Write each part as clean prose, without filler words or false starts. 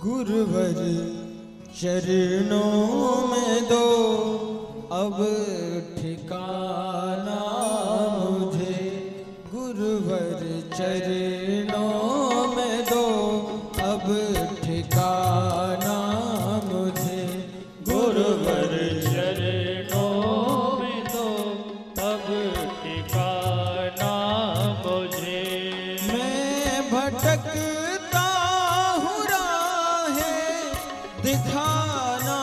गुरुवर चरणों में दो अब ठिकाना मुझे, गुरुवर चरणों में दो अब ठिकाना मुझे, गुरुवर चरणों में दो अब ठिकाना मुझे। मैं भटकता हूँ राहें दिखाना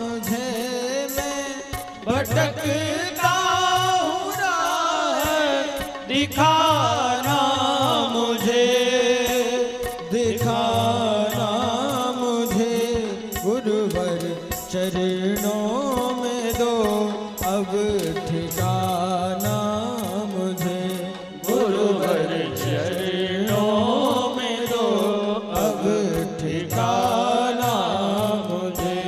मुझे, मैं भटकता हूँ राहें दिखाना मुझे, दिखाना मुझे, गुरुवर चरणों में दो अब ठिकाना मुझे, गुरुवर चरणों में दो अब ठिकाना मुझे।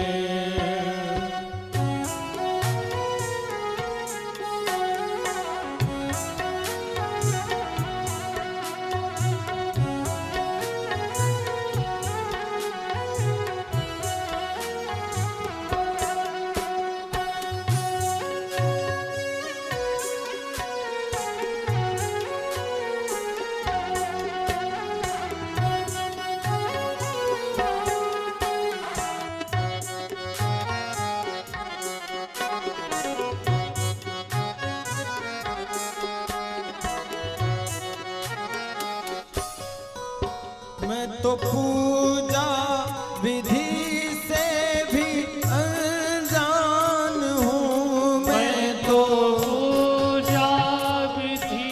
मैं तो पूजा विधि से भी अनजान हूँ, मैं तो पूजा विधि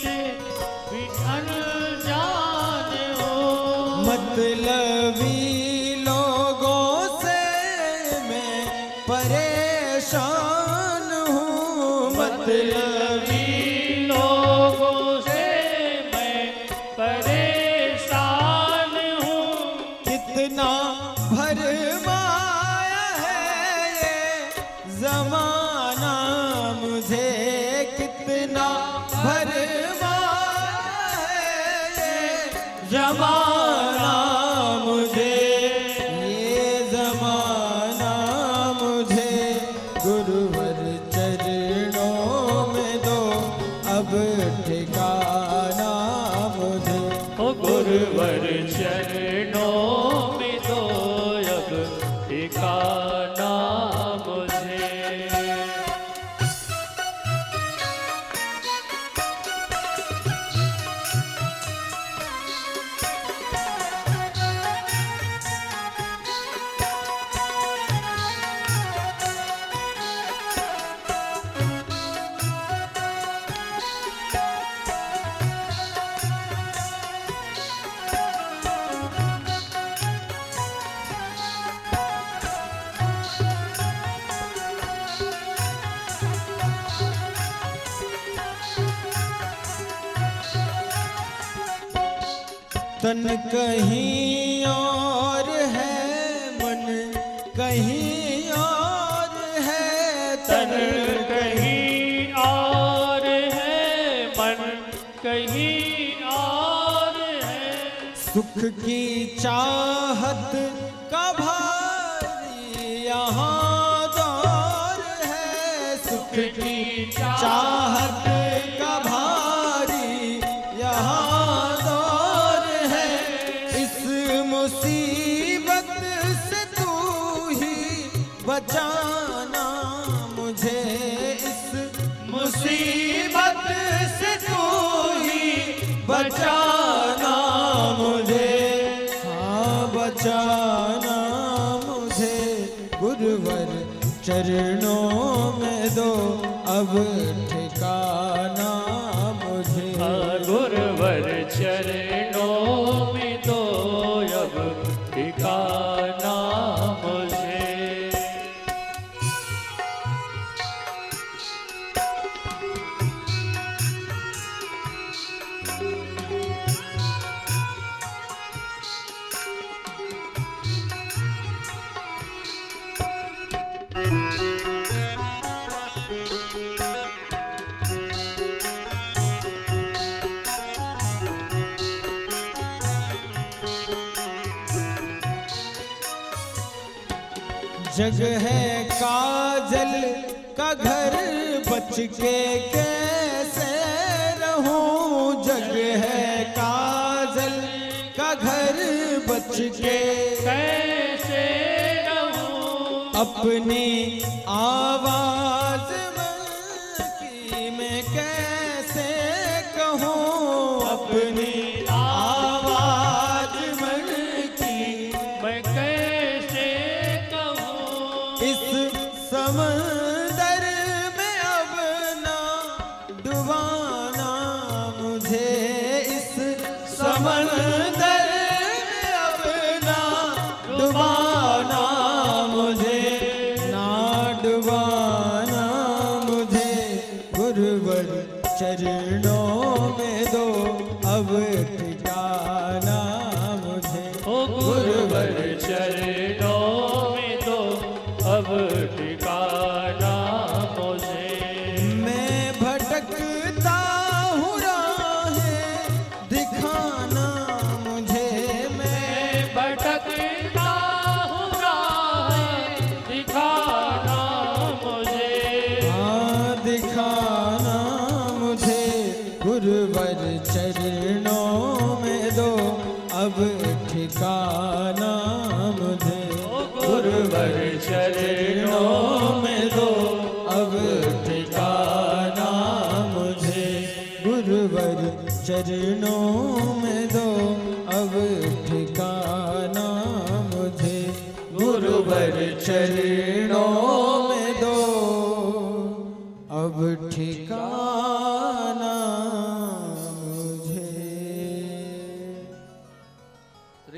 से भी अनजान हूँ, मतलबी लोगों से मैं परेशान हूँ, मतलबी लोगों से मैं परेशान हूँ। कितना भरमाया है ये जमाना मुझे, कितना भरमाया है ये जमाना मुझे, ये जमाना मुझे, गुरुवर चरणों में दो अब ठिकाना मुझे, ओ गुरुवर चरणों में दो अब ठिकाना मुझे। तन कहीं और है, मन कहीं और है, तन कहीं और है, मन कहीं और है, सुख की चाहत का भारी यहाँ दौर है, सुख की चाहत का भारी यहाँ दौर है, इस मुसीबत से तू ही बचाना मुझे, इस मुसीबत से तू ही बचाना मुझे, हाँ बचाना मुझे, गुरुवर चरणों में दो अब ठिकाना मुझे, गुरुवर चरणों में दो अब ठिकाना मुझे। जग है काजल का घर, बच के कैसे रहूं। जग है काजल का घर, बच के कैसे रहूं। अपनी आवाज मन की मैं कैसे कहूँ। अपनी आवाज मन की मैं कैसे कहूँ। इस समंदर में अब ना डुबाना मुझे। इस समंदर में अब ना डुबाना मुझे, ना डुबाना मुझे। गुरुवर चरणों में दो अब ठिकाना मुझे। ओ गुरुवर चरणों में दो अब ठिकाना मुझे। मैं भटकता हूँ राहें, दिखाना मुझे। मैं भटकता हूँ राहें, दिखाना मुझे। हाँ दिखाना मुझे। गुरुवर चरणों में दो अब ठिकाना मुझे। गुरुवर चरणों में दो अब ठिकाना मुझे। गुरुवर चरणों में दो अब ठिकाना मुझे। गुरुवर चरणों